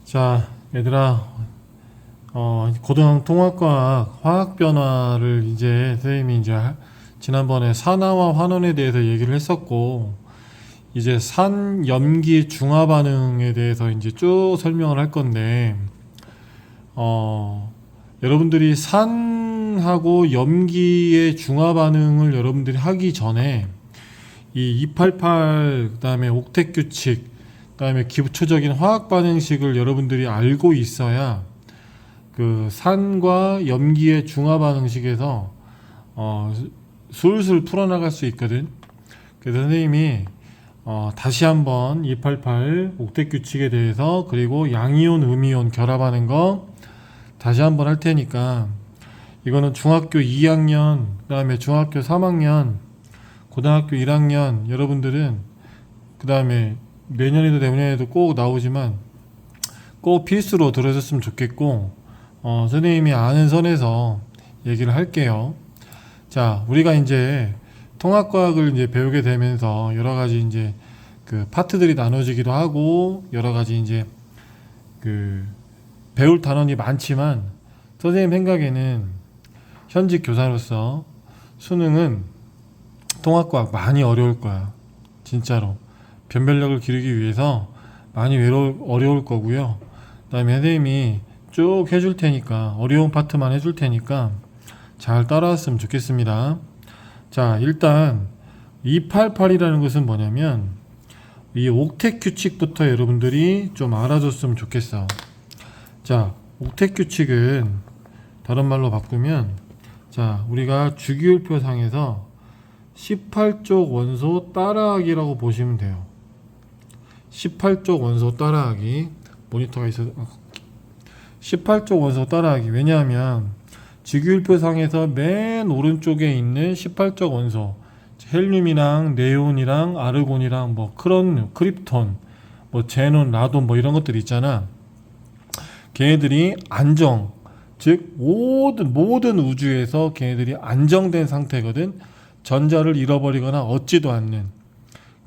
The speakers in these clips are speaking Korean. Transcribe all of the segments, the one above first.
자, 얘들아, 고등학 통합과학 화학 변화를 이제 선생님이 이제 지난번에 산화와 환원에 대해서 얘기를 했었고, 이제 산 염기 중화 반응에 대해서 이제 쭉 설명을 할 건데, 여러분들이 산하고 염기의 중화 반응을 여러분들이 하기 전에 이 288, 그다음에 옥텟 규칙, 그다음에 기초적인 화학 반응식을 여러분들이 알고 있어야 그 산과 염기의 중화 반응식에서 술술 풀어나갈 수 있거든. 그래서 선생님이 다시 한번 288 옥텟 규칙에 대해서, 그리고 양이온 음이온 결합하는 거 다시 한번 할 테니까, 이거는 중학교 2학년, 그다음에 중학교 3학년, 고등학교 1학년 여러분들은, 그다음에 내년에도 내년에도 꼭 나오지만 꼭 필수로 들어줬으면 좋겠고, 선생님이 아는 선에서 얘기를 할게요. 자, 우리가 이제 통합과학을 이제 배우게 되면서 여러 가지 이제 그 파트들이 나눠지기도 하고, 여러 가지 이제 그 배울 단원이 많지만, 선생님 생각에는 현직 교사로서 수능은 통합과학 많이 어려울 거야. 진짜로. 변별력을 기르기 위해서 많이 어려울 거고요. 그 다음에 선생님이 쭉 해줄 테니까, 어려운 파트만 해줄 테니까 잘 따라왔으면 좋겠습니다. 자, 일단 288이라는 것은 뭐냐면 이 옥텟 규칙부터 여러분들이 좀 알아줬으면 좋겠어. 자, 옥텟 규칙은 다른 말로 바꾸면, 자, 우리가 주기율표상에서 18쪽 원소 따라하기라고 보시면 돼요. 18쪽 원소 따라하기. 모니터가 있어서 18쪽 원소 따라하기. 왜냐하면 주기율표상에서 맨 오른쪽에 있는 18쪽 원소, 헬륨이랑 네온이랑 아르곤이랑 뭐 크립톤, 뭐 제논, 라돈 뭐 이런 것들 있잖아. 걔네들이 안정, 즉 모든 우주에서 걔네들이 안정된 상태거든. 전자를 잃어버리거나 얻지도 않는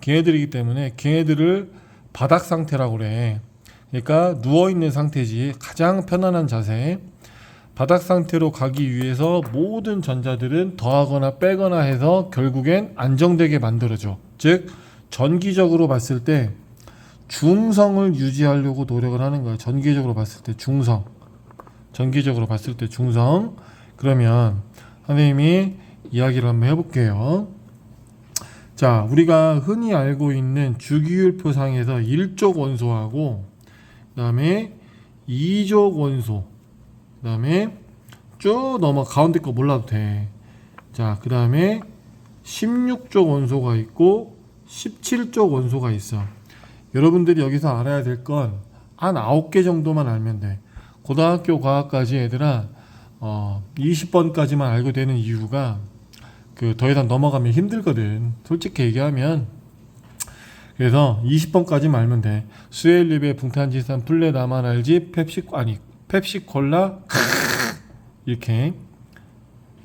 걔네들이기 때문에 걔네들을 바닥 상태라고 그래. 그러니까 누워있는 상태지. 가장 편안한 자세. 바닥 상태로 가기 위해서 모든 전자들은 더하거나 빼거나 해서 결국엔 안정되게 만들어줘. 즉 전기적으로 봤을 때 중성을 유지하려고 노력을 하는 거야. 전기적으로 봤을 때 중성. 전기적으로 봤을 때 중성. 그러면 선생님이 이야기를 한번 해볼게요. 자, 우리가 흔히 알고 있는 주기율표상에서 1족 원소하고, 그 다음에 2족 원소, 그 다음에 쭉 넘어, 가운데 거 몰라도 돼. 자, 그 다음에 16족 원소가 있고 17족 원소가 있어. 여러분들이 여기서 알아야 될 건 한 9개 정도만 알면 돼. 고등학교 과학까지 얘들아 20번까지만 알고 되는 이유가 더 이상 넘어가면 힘들거든. 솔직히 얘기하면. 그래서 20번까지만 알면 돼. 수엘립의 붕탄지산 플레 나만 알지 펩시콜라 이렇게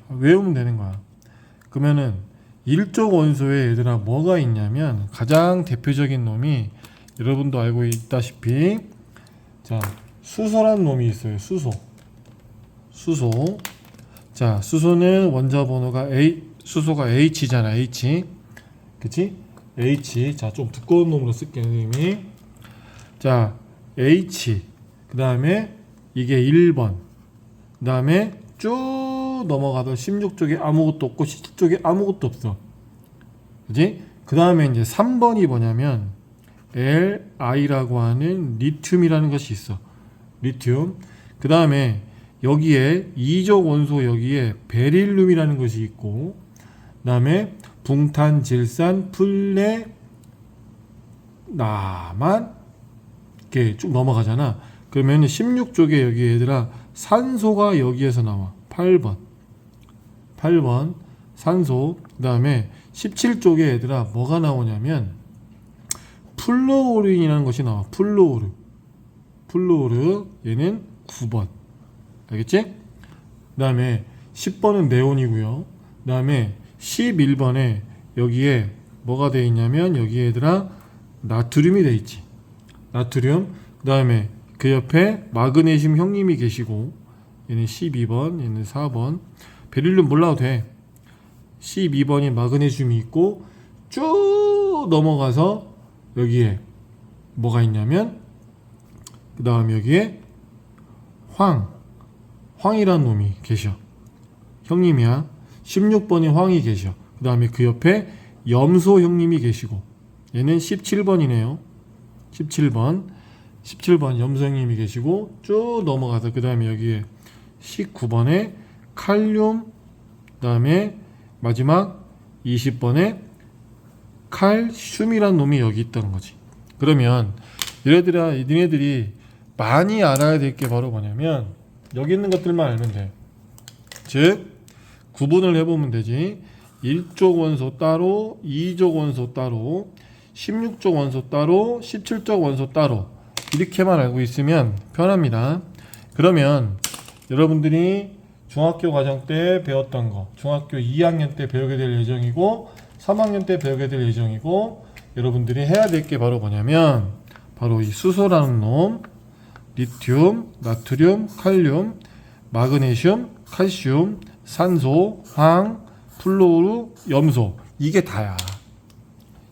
외우면 되는 거야. 그러면은 1족 원소에 얘들아 뭐가 있냐면, 가장 대표적인 놈이 여러분도 알고 있다시피, 자, 수소란 놈이 있어요. 수소. 자, 수소는 원자 번호가 수소가 H잖아. H. 그치? H. 자, 좀 두꺼운 놈으로 쓸게요, 선생님이. 자, H. 그 다음에 이게 1번. 그 다음에 쭉 넘어가서 16쪽에 아무것도 없고 17쪽에 아무것도 없어. 그치? 그 다음에 이제 3번이 뭐냐면 Li라고 하는 리튬이라는 것이 있어. 리튬. 그 다음에 여기에 2족 원소, 여기에 베릴륨이라는 것이 있고, 그 다음에 붕탄, 질산, 플레, 나만 이렇게 쭉 넘어가잖아. 그러면 16쪽에 여기 얘들아 산소가 여기에서 나와. 8번 산소. 그 다음에 17쪽에 얘들아 뭐가 나오냐면 플루오린이라는 것이 나와. 플루오르 얘는 9번. 알겠지? 그 다음에 10번은 네온이고요. 그 다음에 11번에 여기에 뭐가 되어 있냐면, 여기에 얘들아 나트륨이 되어 있지. 나트륨. 그 다음에 그 옆에 마그네슘 형님이 계시고 얘는 12번, 얘는 4번. 베릴륨 몰라도 돼. 12번이 마그네슘이 있고 쭉 넘어가서 여기에 뭐가 있냐면 그 다음 여기에 황이란 놈이 계셔. 형님이야. 16번이 황이 계셔. 그 다음에 그 옆에 염소 형님이 계시고 얘는 17번이네요. 17번 염소 형님이 계시고 쭉 넘어가서 그 다음에 여기에 19번에 칼륨, 그 다음에 마지막 20번에 칼슘이란 놈이 여기 있다는 거지. 그러면 얘네들이 많이 알아야 될 게 바로 뭐냐면 여기 있는 것들만 알면 돼. 즉 구분을 해보면 되지. 1족 원소 따로, 2족 원소 따로, 16족 원소 따로, 17족 원소 따로 이렇게만 알고 있으면 편합니다. 그러면 여러분들이 중학교 과정 때 배웠던 거 중학교 2학년 때 배우게 될 예정이고 3학년 때 배우게 될 예정이고 여러분들이 해야 될 게 바로 뭐냐면 바로 이 수소라는 놈, 리튬, 나트륨, 칼륨, 마그네슘, 칼슘, 산소, 황, 플로르, 염소 이게 다야.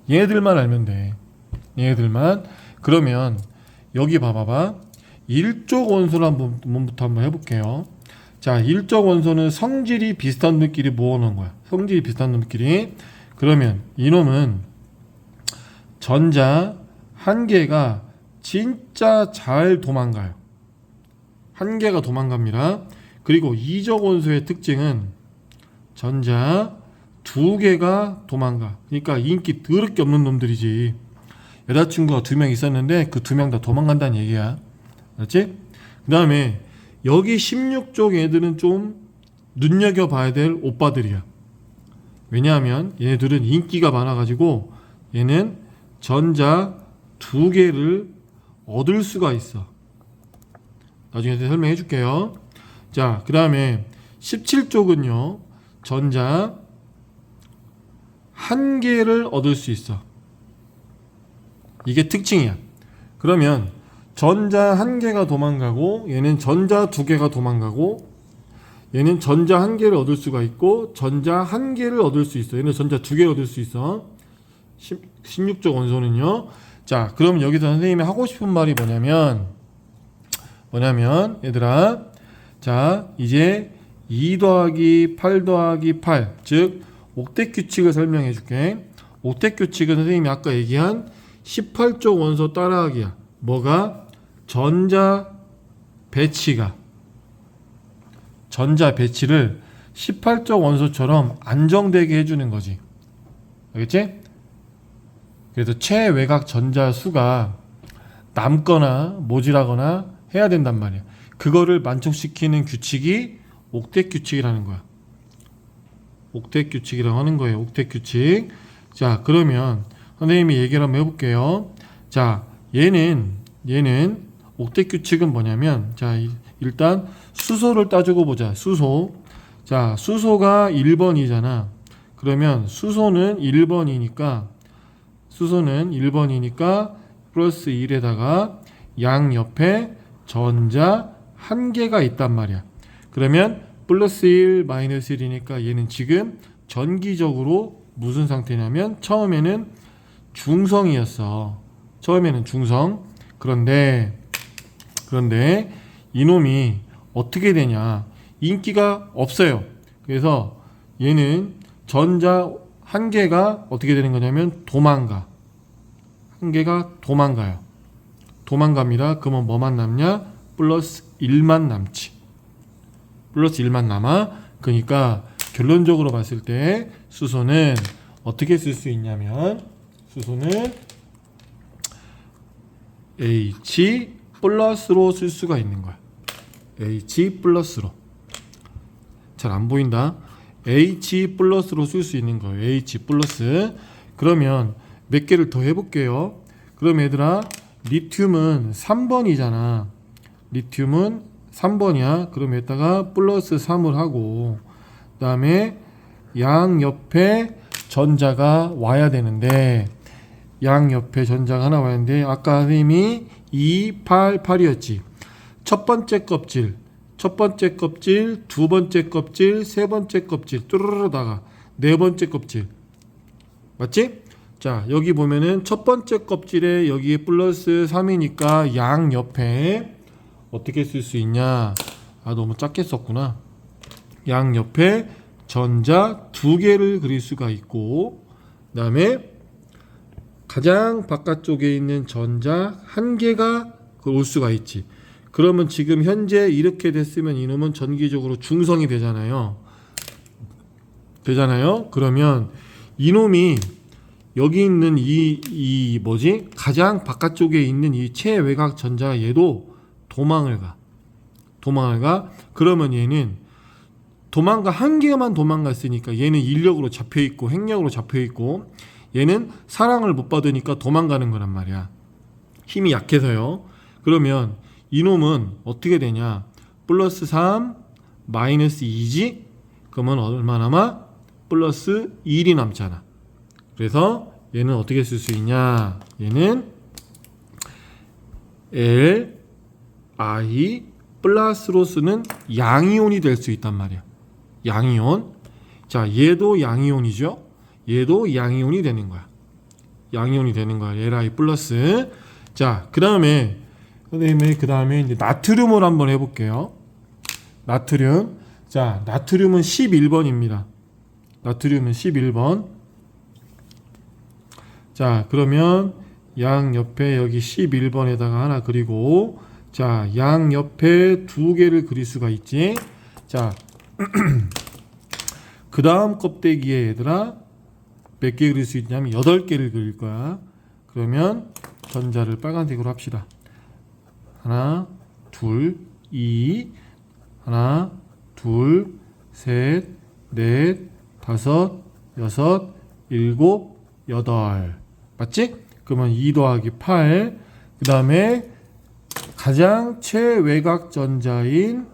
얘네들만 알면 돼. 얘네들만. 그러면 여기 봐봐봐. 1족 원소를 한번부터 한번 해볼게요. 자, 1족 원소는 성질이 비슷한 놈끼리 모아놓은 거야. 성질이 비슷한 놈끼리. 그러면 이놈은 전자 한 개가 진짜 잘 도망가요. 한 개가 도망갑니다. 그리고 2족 원소의 특징은 전자 두 개가 도망가. 그러니까 인기 더럽게 없는 놈들이지. 여자친구가 2명 있었는데 그 2명 다 도망간다는 얘기야. 알았지? 그 다음에 여기 16족 애들은 좀 눈여겨봐야 될 오빠들이야. 왜냐하면 얘네들은 인기가 많아가지고 얘는 전자 2개를 얻을 수가 있어. 나중에 설명해 줄게요. 자, 그 다음에 17쪽은요 전자 1개를 얻을 수 있어. 이게 특징이야. 그러면 전자 1개가 도망가고 얘는 전자 2개가 도망가고 얘는 전자 1개를 얻을 수가 있고 전자 1개를 얻을 수 있어. 얘는 전자 2개를 얻을 수 있어. 16쪽 원소는요. 자, 그럼 여기서 선생님이 하고 싶은 말이 뭐냐면 얘들아, 자 이제 2 더하기 8 더하기 8 즉 옥텟 규칙을 설명해 줄게. 옥텟 규칙은 선생님이 아까 얘기한 18쪽 원소 따라하기야. 뭐가? 전자 배치를 18쪽 원소처럼 안정되게 해주는 거지. 알겠지? 그래서 최외곽 전자 수가 남거나 모자라거나 해야 된단 말이야. 그거를 만족시키는 규칙이 옥텟 규칙이라는 거야. 옥텟 규칙이라고 하는 거예요. 옥텟 규칙. 자, 그러면 선생님이 얘기를 한번 해볼게요. 자, 얘는 옥텟 규칙은 뭐냐면, 자, 일단 수소를 따지고 보자. 수소. 자, 수소가 1번이잖아. 그러면 수소는 1번이니까 플러스 1에다가 양 옆에 전자 1개가 있단 말이야. 그러면 플러스 1 마이너스 1이니까 얘는 지금 전기적으로 무슨 상태냐면 처음에는 중성이었어. 처음에는 중성. 그런데 이놈이 어떻게 되냐? 인기가 없어요. 그래서 얘는 전자 1개가 어떻게 되는 거냐면 도망가. 1개가 도망가요. 도망갑니다. 그러면 뭐만 남냐? 플러스 1만 남지. 플러스 1만 남아. 그러니까 결론적으로 봤을 때 수소는 어떻게 쓸 수 있냐면 수소는 H 플러스로 쓸 수가 있는 거야. H 플러스로. 잘 안 보인다. H 플러스로 쓸 수 있는 거예요. H 플러스. 그러면 몇 개를 더 해볼게요. 그럼 얘들아, 리튬은 3번이잖아. 리튬은 3번이야. 그럼 여기다가 플러스 3을 하고, 그 다음에 양 옆에 전자가 와야 되는데, 양옆에 전자가 하나 와있는데 아까 선생님이 2, 8, 8이었지. 첫 번째 껍질, 두 번째 껍질, 세 번째 껍질, 뚜루루다가 네 번째 껍질. 맞지? 자, 여기 보면은 첫 번째 껍질에 여기에 플러스 3이니까 양옆에 어떻게 쓸 수 있냐? 아, 너무 작게 썼구나. 양옆에 전자 두 개를 그릴 수가 있고, 그 다음에 가장 바깥쪽에 있는 전자 한 개가 올 수가 있지. 그러면 지금 현재 이렇게 됐으면 이놈은 전기적으로 중성이 되잖아요. 그러면 이놈이 여기 있는 이 뭐지? 가장 바깥쪽에 있는 이 최외곽 전자 얘도 도망을 가. 그러면 얘는 한 개만 도망갔으니까 얘는 인력으로 잡혀있고 핵력으로 잡혀있고 얘는 사랑을 못 받으니까 도망가는 거란 말이야. 힘이 약해서요. 그러면 이놈은 어떻게 되냐? 플러스 3 마이너스 2지? 그러면 얼마 남아? 플러스 1이 남잖아. 그래서 얘는 어떻게 쓸 수 있냐? 얘는 L, I 플러스로 쓰는 양이온이 될 수 있단 말이야. 양이온. 자, 얘도 양이온이죠? 얘도 양이온이 되는 거야. Li 플러스. 자, 그 다음에 이제 나트륨을 한번 해볼게요. 나트륨. 자, 나트륨은 11번입니다. 나트륨은 11번. 자, 그러면 양옆에 여기 11번에다가 하나 그리고, 자, 양옆에 두 개를 그릴 수가 있지. 자, 그 다음 껍데기에 얘들아 몇 개 그릴 수 있냐면 8개를 그릴 거야. 그러면 전자를 빨간색으로 합시다. 하나, 둘, 하나, 둘, 셋, 넷, 다섯, 여섯, 일곱, 여덟. 맞지? 그러면 2 더하기 8. 그 다음에 가장 최외곽 전자인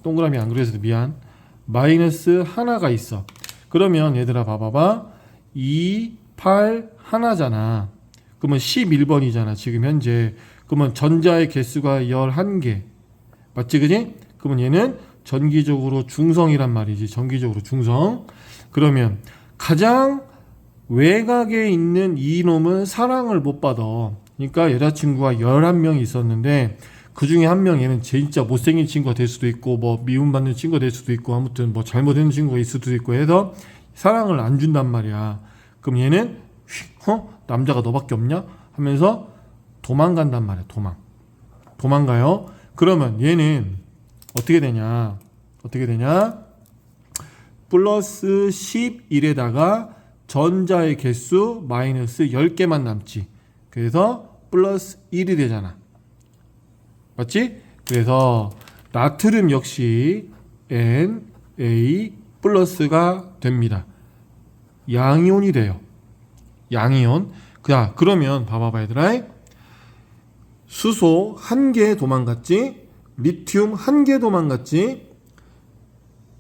동그라미 안 그려서 미안. 마이너스 하나가 있어. 그러면 얘들아 봐봐봐. 2, 8, 하나잖아. 그러면 11번이잖아. 지금 현재. 그러면 전자의 개수가 11개. 맞지 그지? 그러면 얘는 전기적으로 중성이란 말이지. 전기적으로 중성. 그러면 가장 외곽에 있는 이놈은 사랑을 못 받아. 그러니까 여자친구가 11명이 있었는데 그 중에 한 명 얘는 진짜 못생긴 친구가 될 수도 있고 뭐 미움받는 친구가 될 수도 있고 아무튼 뭐 잘못된 친구가 있을 수도 있고 해서 사랑을 안 준단 말이야. 그럼 얘는 남자가 너밖에 없냐? 하면서 도망간단 말이야. 도망가요. 그러면 얘는 어떻게 되냐? 플러스 11에다가 전자의 개수 마이너스 10개만 남지. 그래서 플러스 1이 되잖아. 맞지? 그래서 나트륨 역시 Na 플러스가 됩니다. 양이온이 돼요. 양이온. 그러면 봐봐봐 얘들아. 수소 1개 도망갔지. 리튬 1개 도망갔지.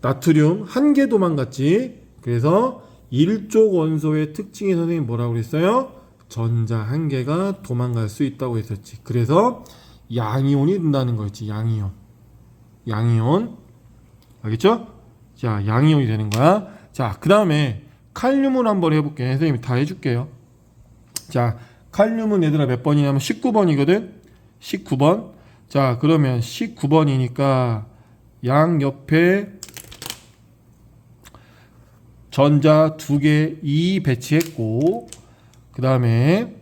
나트륨 1개 도망갔지. 그래서 일족 원소의 특징이 선생님이 뭐라고 그랬어요? 전자 1개가 도망갈 수 있다고 했었지. 그래서 양이온이 된다는 거였지. 양이온. 알겠죠? 자, 양이온이 되는 거야. 자, 그 다음에 칼륨을 한번 해볼게. 선생님이 다 해줄게요. 자, 칼륨은 얘들아 몇 번이냐면 19번이거든. 19번. 자, 그러면 19번이니까 양옆에 전자 2개 2 배치했고, 그 다음에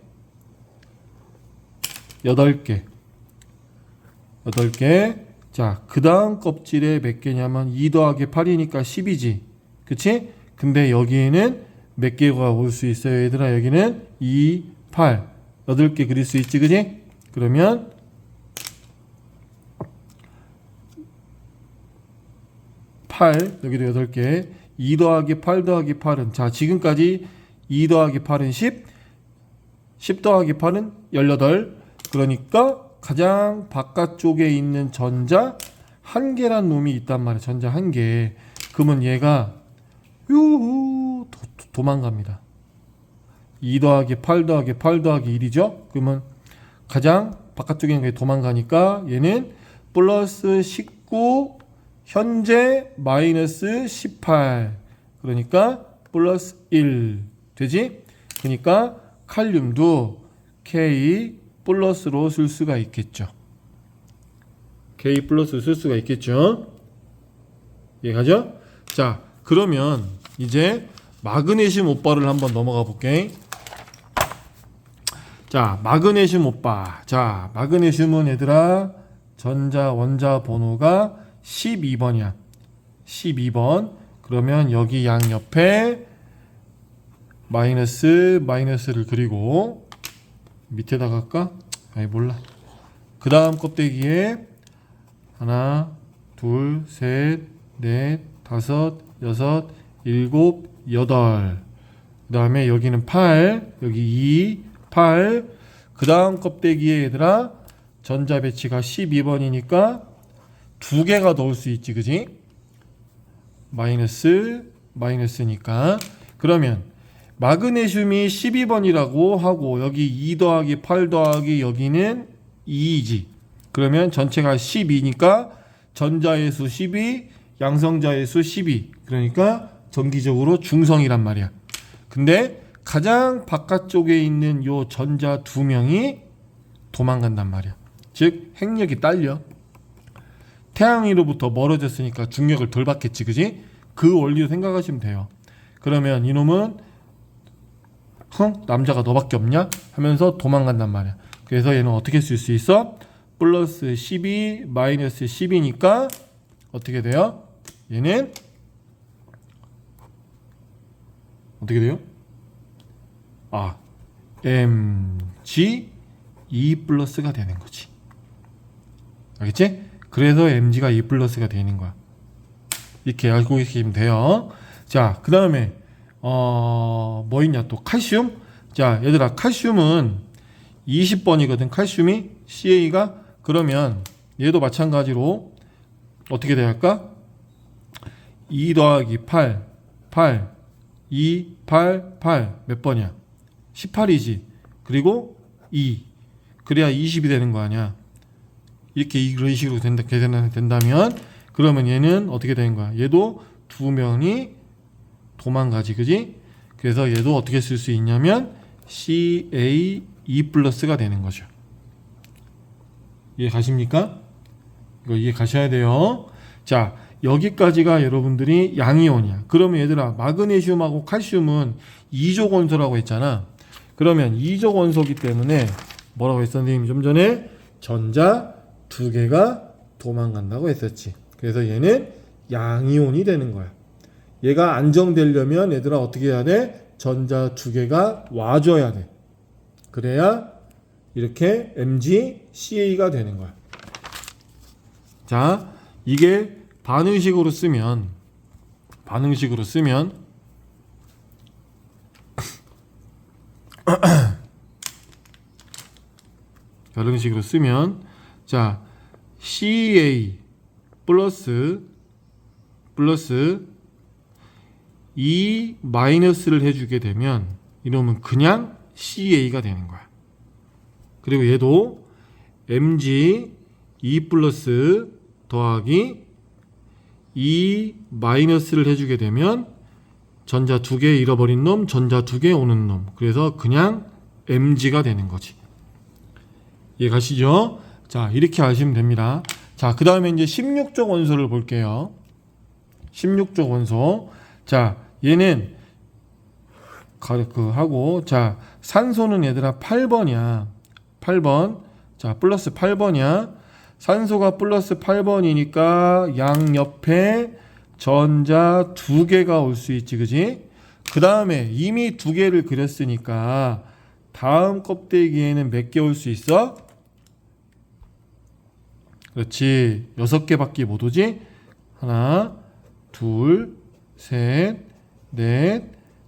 8개. 자, 그 다음 껍질에 몇 개냐면 2 더하기 8이니까 10이지. 그치? 근데 여기에는 몇 개가 올 수 있어요, 얘들아? 여기는 2, 8. 8개 그릴 수 있지, 그치? 그러면 8, 여기도 8개. 2 더하기 8 더하기 8은, 자, 지금까지 2 더하기 8은 10, 10 더하기 8은 18. 그러니까 가장 바깥쪽에 있는 전자 1개란 놈이 있단 말이야. 전자 1개. 그러면 얘가 도망갑니다. 2 더하기 8 더하기 8 더하기 1이죠. 그러면 가장 바깥쪽에 있는 게 도망가니까 얘는 플러스 19 현재 마이너스 18 그러니까 플러스 1 되지? 그러니까 칼륨도 K 플러스로 쓸 수가 있겠죠. K 플러스 쓸 수가 있겠죠. 이해가죠? 자, 그러면 이제 마그네슘 오빠를 한번 넘어가 볼게. 자, 마그네슘 오빠. 자, 마그네슘은 얘들아 전자 원자 번호가 12번이야. 12번. 그러면 여기 양옆에 마이너스를 그리고 밑에다가 할까? 아니 몰라. 그 다음 껍데기에 하나, 둘, 셋, 넷, 다섯, 여섯, 일곱, 여덟. 그 다음에 여기는 8, 여기 2, 8. 그 다음 껍데기에 얘들아 전자 배치가 12번이니까 두 개가 넣을 수 있지, 그지? 마이너스니까. 그러면 마그네슘이 12번이라고 하고 여기 2 더하기 8 더하기 여기는 2이지. 그러면 전체가 12니까 전자의 수 12, 양성자의 수 12. 그러니까 정기적으로 중성이란 말이야. 근데 가장 바깥쪽에 있는 요 전자 두 명이 도망간단 말이야. 즉 핵력이 딸려. 태양위로부터 멀어졌으니까 중력을 덜 받겠지, 그지? 그 원리로 생각하시면 돼요. 그러면 이놈은 남자가 너밖에 없냐? 하면서 도망간단 말이야. 그래서 얘는 어떻게 쓸 수 있어? 플러스 12 마이너스 10이니까 어떻게 돼요? 얘는 어떻게 돼요? Mg 2 플러스가 되는 거지. 알겠지? 그래서 Mg가 2 플러스가 되는 거야. 이렇게 알고 계시면 돼요. 자, 그 다음에 뭐 있냐 또 칼슘. 자, 얘들아 칼슘은 20번이거든. 칼슘이 CA가. 그러면 얘도 마찬가지로 어떻게 돼야 할까? 2 더하기 8 2 8 몇 번이야? 18이지. 그리고 2 그래야 20이 되는 거 아니야. 이렇게 이런 식으로 된다면 그러면 얘는 어떻게 되는 거야? 얘도 두 명이 도망가지, 그지? 그래서 얘도 어떻게 쓸 수 있냐면 CA2 플러스가 되는 거죠. 이해 가십니까? 이거 이해 가셔야 돼요. 자, 여기까지가 여러분들이 양이온이야. 그러면 얘들아 마그네슘하고 칼슘은 2족 원소라고 했잖아. 그러면 2족 원소기 때문에 뭐라고 했어 선생님이 좀 전에? 전자 두 개가 도망간다고 했었지. 그래서 얘는 양이온이 되는 거야. 얘가 안정되려면 얘들아 어떻게 해야 돼? 전자 두 개가 와줘야 돼. 그래야 이렇게 MgCa가 되는 거야. 자, 이게 반응식으로 쓰면 반응식으로 쓰면 자, CA 플러스 이 마이너스를 해주게 되면 이러면 그냥 CA가 되는 거야. 그리고 얘도 Mg 2 플러스 더하기 이 마이너스를 해주게 되면 전자 두 개 잃어버린 놈, 전자 두 개 오는 놈. 그래서 그냥 Mg가 되는 거지. 이해 가시죠? 자, 이렇게 하시면 됩니다. 자, 그 다음에 이제 16족 원소를 볼게요. 16족 원소. 자, 얘는 하고, 자, 산소는 얘들아 8번이야. 8번. 자, 플러스 8번이야. 산소가 플러스 8번이니까 양옆에 전자 두 개가 올 수 있지, 그지? 그 다음에 이미 두 개를 그렸으니까 다음 껍데기에는 몇 개 올 수 있어? 그렇지. 6개밖에 못 오지? 하나, 둘, 셋, 넷,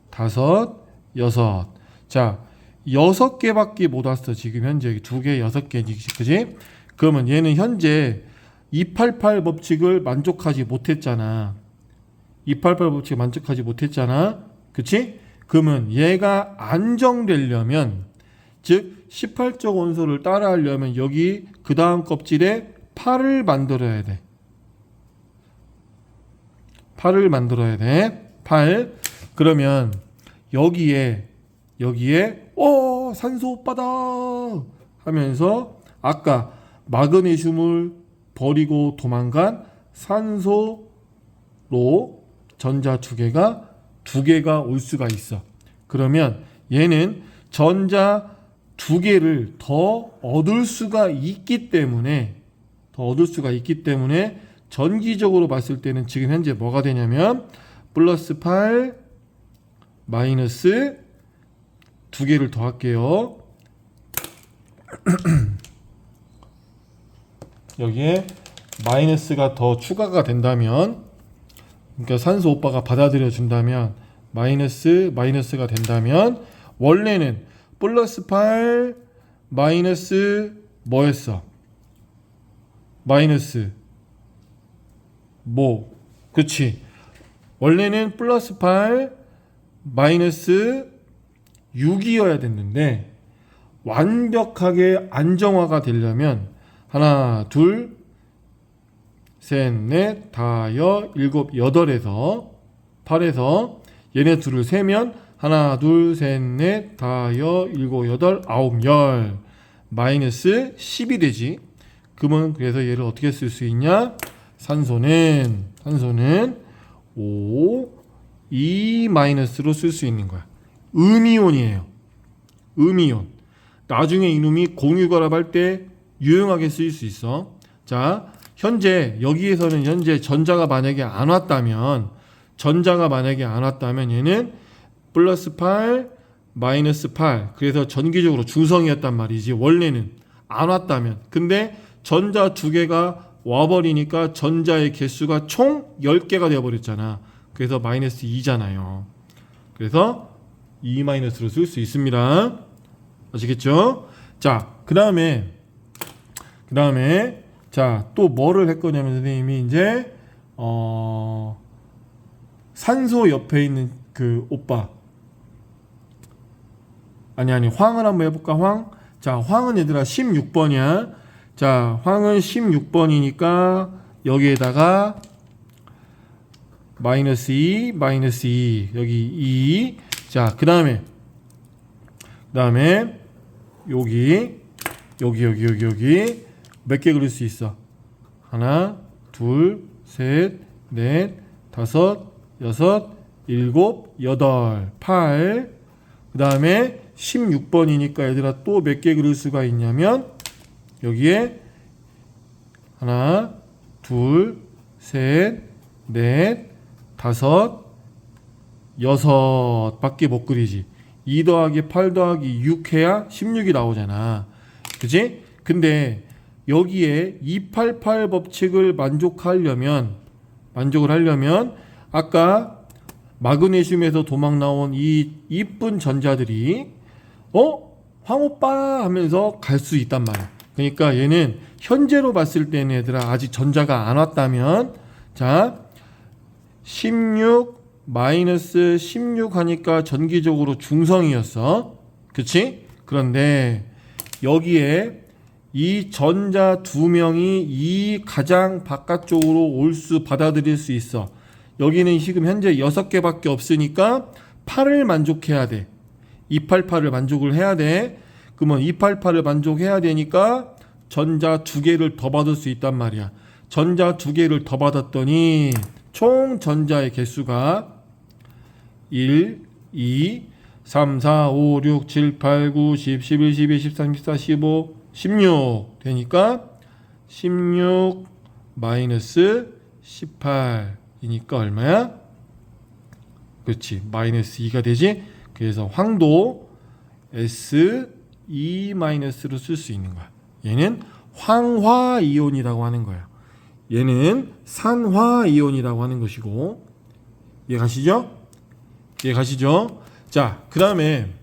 다섯, 여섯. 자, 6개밖에 못 왔어. 지금 현재 2개, 6개지, 그지? 그러면 얘는 현재 288 법칙을 만족하지 못했잖아. 288 법칙을 만족하지 못했잖아. 그치? 그러면 얘가 안정되려면, 즉 18적 원소를 따라하려면 여기 그 다음 껍질에 8을 만들어야 돼. 8을 만들어야 돼. 8. 그러면 여기에 산소 오빠다 하면서 아까 마그네슘을 버리고 도망간 산소로 전자 두 개가 올 수가 있어. 그러면 얘는 전자 두 개를 더 얻을 수가 있기 때문에 전기적으로 봤을 때는 지금 현재 뭐가 되냐면 플러스 8 마이너스 두 개를 더 할게요. 여기에 마이너스가 더 추가가 된다면, 그러니까 산소 오빠가 받아들여 준다면 마이너스가 된다면, 원래는 플러스 8 마이너스 뭐였어? 마이너스 그치. 원래는 플러스 8 마이너스 6이어야 됐는데 완벽하게 안정화가 되려면 하나, 둘, 셋, 넷, 다, 일곱, 여덟에서 8에서 얘네 둘을 세면 하나, 둘, 셋, 넷, 다, 일곱, 여덟, 아홉, 열 마이너스 10이 되지. 그러면 그래서 얘를 어떻게 쓸 수 있냐? 산소는 5, 2 마이너스로 쓸 수 있는 거야. 음이온이에요. 음이온. 나중에 이놈이 공유결합할 때 유용하게 쓰일 수 있어. 자, 여기에서는 현재 전자가 만약에 안 왔다면 얘는 플러스 8 마이너스 8, 그래서 전기적으로 중성이었단 말이지. 원래는 안 왔다면. 근데 전자 두 개가 와버리니까 전자의 개수가 총 10개가 되어버렸잖아. 그래서 마이너스 2잖아요. 그래서 2 마이너스로 쓸 수 있습니다. 아시겠죠? 자, 그 다음에 자, 또 뭐를 했거냐면 선생님이 이제 산소 옆에 있는 그 오빠, 아니 황을 한번 해볼까? 황. 자, 황은 얘들아 16번이야. 자, 황은 16번이니까 여기에다가 마이너스 2 여기 2. 자, 그 다음에 여기 몇 개 그릴 수 있어? 하나, 둘, 셋, 넷, 다섯, 여섯, 일곱, 여덟, 8. 그 다음에 16번이니까 얘들아 또 몇 개 그릴 수가 있냐면 여기에 하나, 둘, 셋, 넷, 다섯, 여섯 밖에 못 그리지. 2 더하기 8 더하기 6 해야 16이 나오잖아. 그치? 근데 여기에 288 법칙을 만족을 하려면 아까 마그네슘에서 도망 나온 이 이쁜 전자들이 황오빠 하면서 갈 수 있단 말이야. 그러니까 얘는 현재로 봤을 때는 얘들아 아직 전자가 안 왔다면, 자 16 마이너스 16 하니까 전기적으로 중성이었어. 그치? 그런데 여기에 이 전자 두 명이 이 가장 바깥쪽으로 받아들일 수 있어. 여기는 지금 현재 6개밖에 없으니까 8을 만족해야 돼. 288을 만족을 해야 돼. 그러면 288을 만족해야 되니까 전자 두 개를 더 받을 수 있단 말이야. 전자 두 개를 더 받았더니 총 전자의 개수가 1, 2, 3, 4, 5, 6, 7, 8, 9, 10, 11, 12, 13, 14, 15, 16 되니까 16 마이너스 18이니까 얼마야? 그렇지, 마이너스 2가 되지. 그래서 황도 S2 마이너스로 쓸 수 있는 거야. 얘는 황화이온이라고 하는 거야. 얘는 산화이온이라고 하는 것이고. 이해가시죠? 자, 그 다음에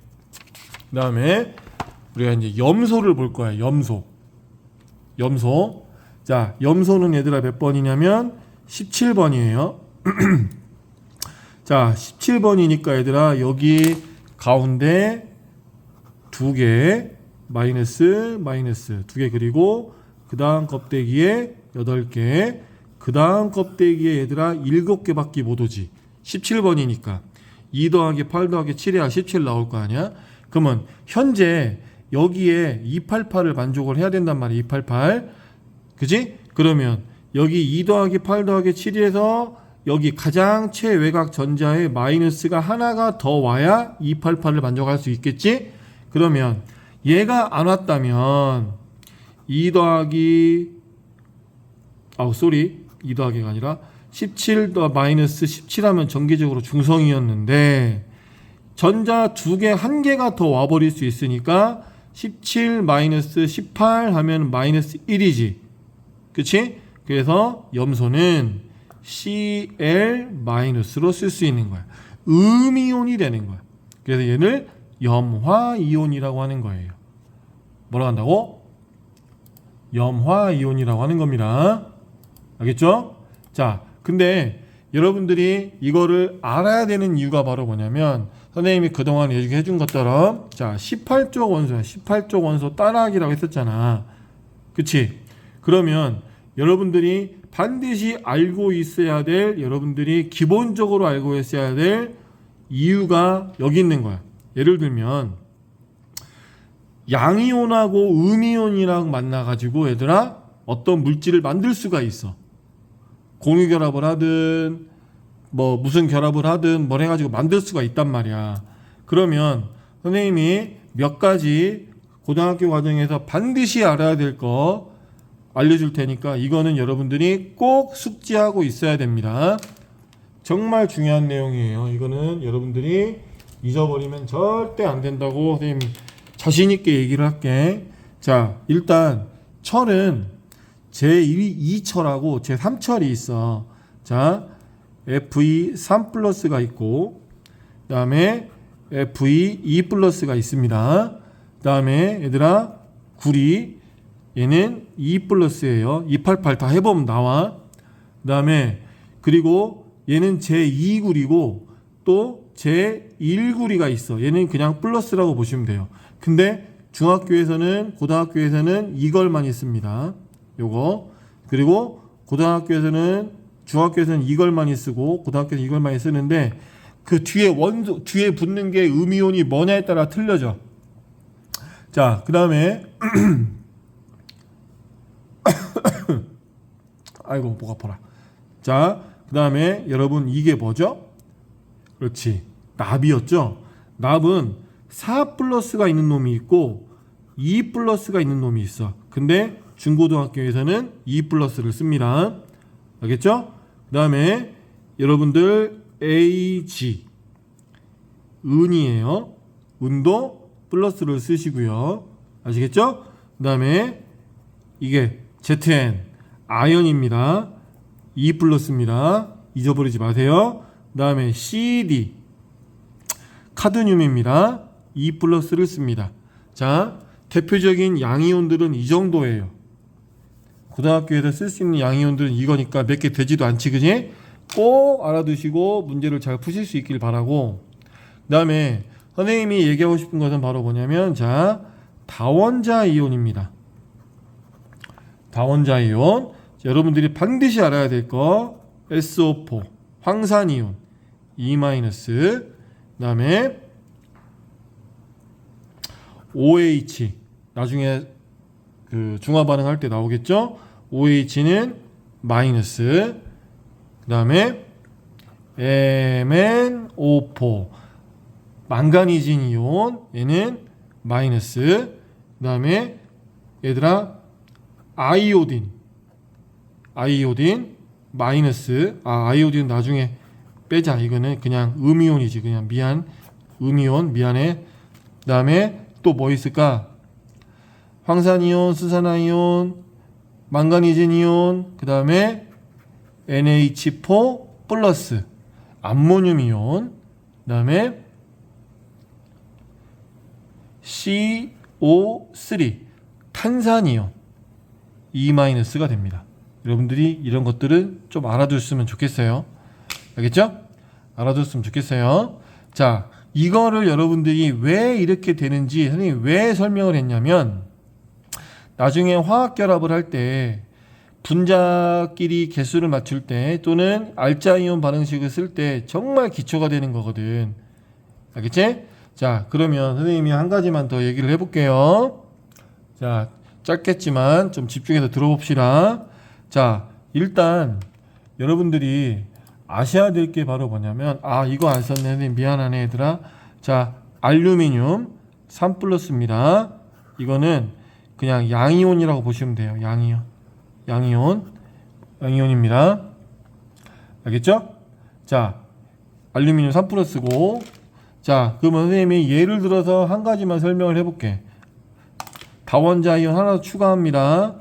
우리가 이제 염소를 볼 거야. 염소. 자, 염소는 얘들아 몇 번이냐면 17번이에요. 자, 17번이니까 얘들아 여기 가운데 2개 마이너스 마이너스 2개 그리고 그 다음 껍데기에 8개 그 다음 껍데기에 얘들아 7개밖에 못 오지. 17번이니까 2 더하기 8 더하기 7이야 17 나올 거 아니야. 그러면 현재 여기에 288을 만족을 해야 된단 말이야. 288 그지? 그러면 여기 2 더하기 8 더하기 7에서 여기 가장 최외곽 전자에 마이너스가 하나가 더 와야 288을 만족할 수 있겠지? 그러면 얘가 안 왔다면 2 더하기 2 더하기가 아니라 17 더 마이너스 17 하면 전개적으로 중성이었는데 전자 2개 1개가 더 와버릴 수 있으니까 17 마이너스 18 하면 마이너스 1이지. 그치? 그래서 염소는 Cl 마이너스로 쓸 수 있는 거야. 음이온이 되는 거야. 그래서 얘를 염화이온이라고 하는 거예요. 뭐라고 한다고? 염화이온이라고 하는 겁니다. 알겠죠? 자, 근데 여러분들이 이거를 알아야 되는 이유가 바로 뭐냐면 선생님이 그동안 얘기해 준 것처럼 자 18쪽 원소야. 18쪽 원소 따라하기라고 했었잖아. 그치? 그러면 여러분들이 반드시 알고 있어야 될 여러분들이 기본적으로 알고 있어야 될 이유가 여기 있는 거야. 예를 들면 양이온하고 음이온이랑 만나가지고 얘들아 어떤 물질을 만들 수가 있어. 공유결합을 하든 뭐 무슨 결합을 하든 뭘 해가지고 만들 수가 있단 말이야. 그러면 선생님이 몇 가지 고등학교 과정에서 반드시 알아야 될 거 알려줄 테니까 이거는 여러분들이 꼭 숙지하고 있어야 됩니다. 정말 중요한 내용이에요. 이거는 여러분들이 잊어버리면 절대 안 된다고 선생님 자신 있게 얘기를 할게. 자, 일단 철은 제2철하고 제3철이 있어. 자, Fe3 플러스가 있고 그 다음에 Fe2 플러스가 있습니다. 그 다음에 얘들아 구리 얘는 2 플러스예요. 288 다 해보면 나와. 그 다음에 그리고 얘는 제2구리고 또 제1구리가 있어. 얘는 그냥 플러스라고 보시면 돼요. 근데 중학교에서는 고등학교에서는 이걸만 있습니다. 요거. 그리고 고등학교에서는 중학교에서는 이걸만 쓰고 고등학교에서는 이걸만 쓰는데 그 뒤에 원소 뒤에 붙는 게 음이온이 뭐냐에 따라 틀려져. 자, 그다음에 아이고 목 아파라. 자, 그다음에 여러분 이게 뭐죠? 그렇지. 납이었죠. 납은 4 플러스가 있는 놈이 있고 2 플러스가 있는 놈이 있어. 근데 중고등학교에서는 2 플러스를 씁니다. 알겠죠? 그 다음에 여러분들 AG 은이에요. 은도 플러스를 쓰시고요. 아시겠죠? 그 다음에 이게 ZN 아연입니다. 2 플러스입니다. 잊어버리지 마세요. 그 다음에 CD 카드뮴입니다. 2 플러스를 씁니다. 자, 대표적인 양이온들은 이 정도예요. 고등학교에서 쓸 수 있는 양이온들은 이거니까 몇 개 되지도 않지, 그지? 꼭 알아두시고 문제를 잘 푸실 수 있길 바라고. 그 다음에 선생님이 얘기하고 싶은 것은 바로 뭐냐면 자, 다원자 이온입니다. 다원자 이온. 자, 여러분들이 반드시 알아야 될 거 SO4 황산이온 E-, 그 다음에 OH 나중에 그 중화 반응할 때 나오겠죠? OH는 마이너스, 그 다음에 MnO4 망가니진 이온 얘는 마이너스, 그 다음에 얘들아 아이오딘 마이너스. 아이오딘 나중에 빼자. 이거는 그냥 음이온이지. 그냥 음이온 미안해. 그 다음에 또 뭐 있을까? 황산이온, 수산화이온, 망가니진이온, 그 다음에 NH4 플러스, 암모늄이온, 그 다음에 CO3 탄산이온 E-가 됩니다. 여러분들이 이런 것들은 좀 알아두셨으면 좋겠어요. 알겠죠? 알아뒀으면 좋겠어요. 자, 이거를 여러분들이 왜 이렇게 되는지 선생님이 왜 설명을 했냐면 나중에 화학 결합을 할 때 분자끼리 개수를 맞출 때 또는 알자이온 반응식을 쓸 때 정말 기초가 되는 거거든. 알겠지? 자, 그러면 선생님이 한 가지만 더 얘기를 해볼게요. 자, 짧겠지만 좀 집중해서 들어봅시다. 자, 일단 여러분들이 아셔야 될 게 바로 뭐냐면, 아, 이거 안 썼네. 선생님 미안하네, 얘들아. 자, 알루미늄 3+입니다. 이거는 그냥 양이온이라고 보시면 돼요. 양이온입니다. 알겠죠? 자, 알루미늄 3+고, 자, 그러면 선생님이 예를 들어서 한 가지만 설명을 해볼게. 다원자이온 하나 더 추가합니다.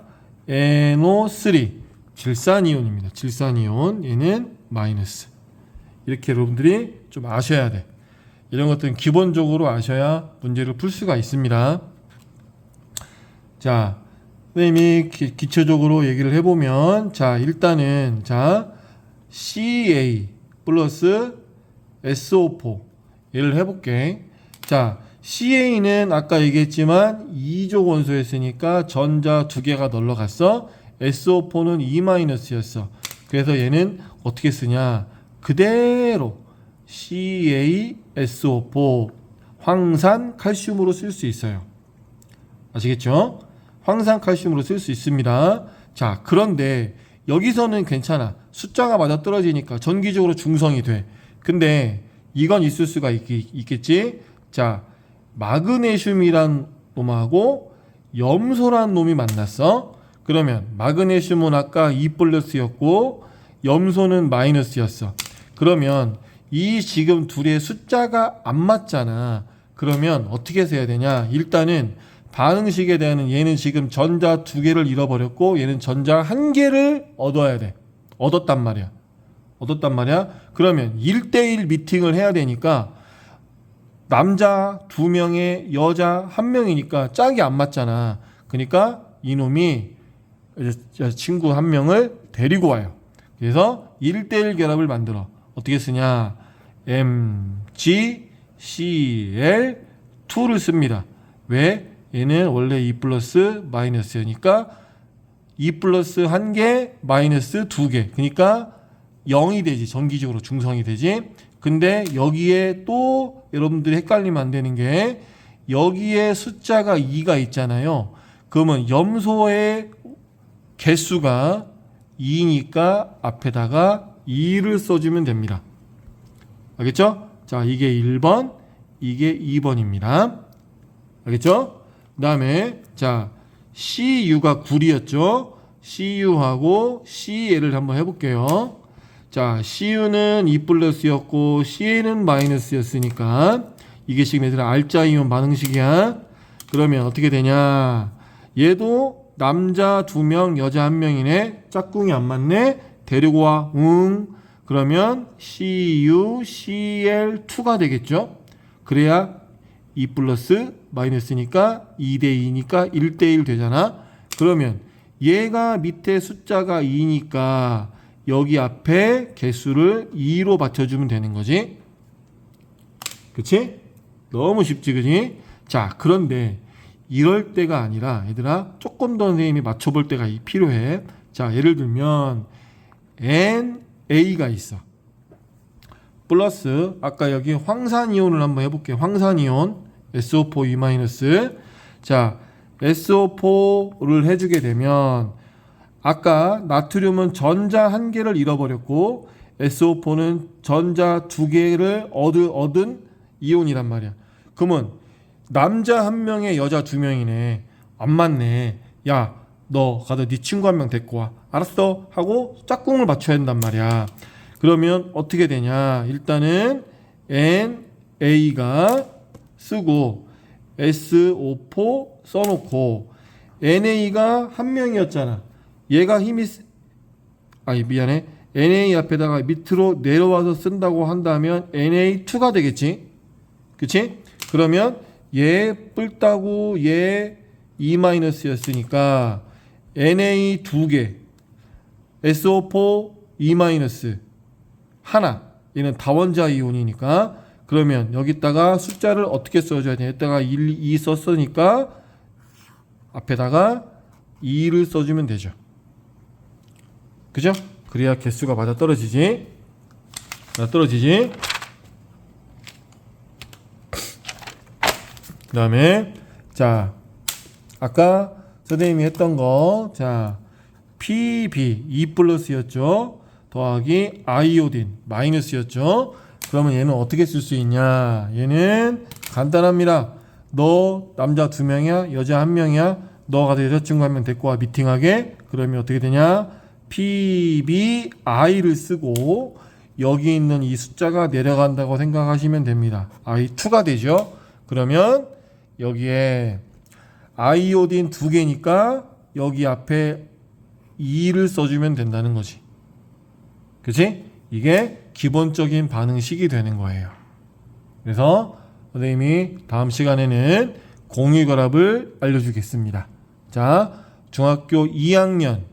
NO3 질산이온입니다. 질산이온, 얘는 마이너스. 이렇게 여러분들이 좀 아셔야 돼. 이런 것들은 기본적으로 아셔야 문제를 풀 수가 있습니다. 자, 선생님이 기초적으로 얘기를 해보면, 자, 일단은, 자, CA 플러스 SO4 얘를 해볼게. 자, CA는 아까 얘기했지만 2족 원소였으니까 전자 두 개가 널러 갔어. SO4는 E-였어. 그래서 얘는 어떻게 쓰냐? 그대로 CaSO4 황산 칼슘으로 쓸 수 있어요. 아시겠죠? 황산 칼슘으로 쓸 수 있습니다. 자, 그런데 여기서는 괜찮아. 숫자가 맞아 떨어지니까 전기적으로 중성이 돼. 근데 이건 있을 수가 있겠지. 자, 마그네슘이란 놈하고 염소란 놈이 만났어. 그러면 마그네슘은 아까 E+였고 염소는 마이너스였어. 그러면 이 지금 둘의 숫자가 안 맞잖아. 그러면 어떻게 해야 되냐? 일단은 반응식에 대한 얘는 지금 전자 두 개를 잃어버렸고 얘는 전자 한 개를 얻어야 돼. 얻었단 말이야. 그러면 1대1 미팅을 해야 되니까 남자 2명에 여자 1명이니까 짝이 안 맞잖아. 그러니까 이놈이 친구 1명을 데리고 와요. 그래서 1대1 결합을 만들어. 어떻게 쓰냐? MgCl2를 씁니다. 왜? 얘는 원래 E 플러스 마이너스니까 E 플러스 1개 마이너스 2개. 그러니까 0이 되지. 전기적으로 중성이 되지. 근데 여기에 또 여러분들이 헷갈리면 안 되는 게 여기에 숫자가 2가 있잖아요. 그러면 염소의 개수가 2니까 앞에다가 2를 써주면 됩니다. 알겠죠? 자, 이게 1번, 이게 2번입니다. 알겠죠? 그 다음에 자, CU가 9이었죠? CU하고 CL을 한번 해볼게요. 자, CU는 E+였고 CL은 마이너스였으니까 이게 지금 얘들아 알자이온 반응식이야. 그러면 어떻게 되냐? 얘도 남자 2명, 여자 1명이네. 짝꿍이 안 맞네. 데리고 와. 그러면 CuCl2가 되겠죠? 그래야 E 플러스 마이너스니까 2대2니까 1대1 되잖아. 그러면 얘가 밑에 숫자가 2니까 여기 앞에 개수를 2로 맞춰주면 되는 거지. 그치? 너무 쉽지, 그치? 자, 그런데 이럴 때가 아니라 얘들아 조금 더 선생님이 맞춰볼 때가 필요해. 자, 예를 들면 NA가 있어. 플러스 아까 여기 황산이온을 한번 해볼게요. 황산이온 SO4E-. 자, SO4를 해주게 되면 아까 나트륨은 전자 한 개를 잃어버렸고 SO4는 전자 두 개를 얻은 이온이란 말이야. 그러면 남자 한 명에 여자 2명이네. 안 맞네. 야, 너 가서 네 친구 한 명 데리고 와. 알았어 하고 짝꿍을 맞춰야 된단 말이야. 그러면 어떻게 되냐? 일단은 NA가 쓰고 SO4 써놓고 NA가 한 명이었잖아. 얘가 힘이 미안해. NA 앞에다가 밑으로 내려와서 쓴다고 한다면 NA2가 되겠지. 그치? 그러면 얘 뿔따구 얘 E-였으니까 NA 2개 SO4 E- 하나. 얘는 다원자 이온이니까. 그러면 여기다가 숫자를 어떻게 써줘야 돼? 여기다가 1, 2 썼으니까 앞에다가 2를 써주면 되죠. 그죠? 그래야 개수가 맞아 떨어지지. 그 다음에 자, 아까 선생님이 했던 거, 자, PB 2 플러스였죠. 더하기 아이오딘 마이너스였죠. 그러면 얘는 어떻게 쓸 수 있냐? 얘는 간단합니다. 너 남자 2명이야? 여자 1명이야? 너가 여자친구 1명 데리고 와 미팅하게. 그러면 어떻게 되냐? PBI를 쓰고 여기 있는 이 숫자가 내려간다고 생각하시면 됩니다. I2가 되죠. 그러면 여기에 아이오딘 2개니까 여기 앞에 2를 써주면 된다는 거지. 그치? 이게 기본적인 반응식이 되는 거예요. 그래서 선생님이 다음 시간에는 공유결합을 알려주겠습니다. 자, 중학교 2학년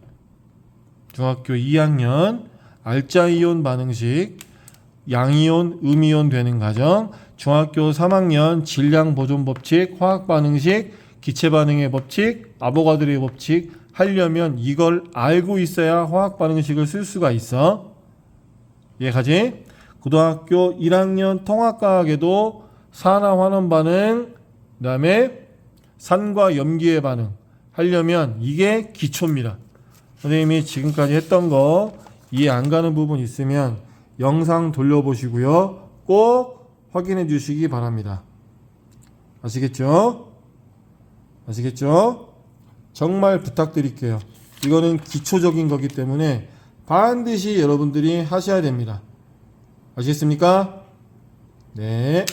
알자이온 반응식, 양이온, 음이온 되는 과정, 중학교 3학년 질량 보존 법칙, 화학 반응식, 기체 반응의 법칙, 아보가드로의 법칙 하려면 이걸 알고 있어야 화학 반응식을 쓸 수가 있어. 이해가지? 고등학교 1학년 통합과학에도 산화 환원 반응, 그 다음에 산과 염기의 반응 하려면 이게 기초입니다. 선생님이 지금까지 했던 거 이해 안 가는 부분 있으면 영상 돌려보시고요. 꼭 확인해 주시기 바랍니다. 아시겠죠? 정말 부탁드릴게요. 이거는 기초적인 거기 때문에 반드시 여러분들이 하셔야 됩니다. 아시겠습니까? 네.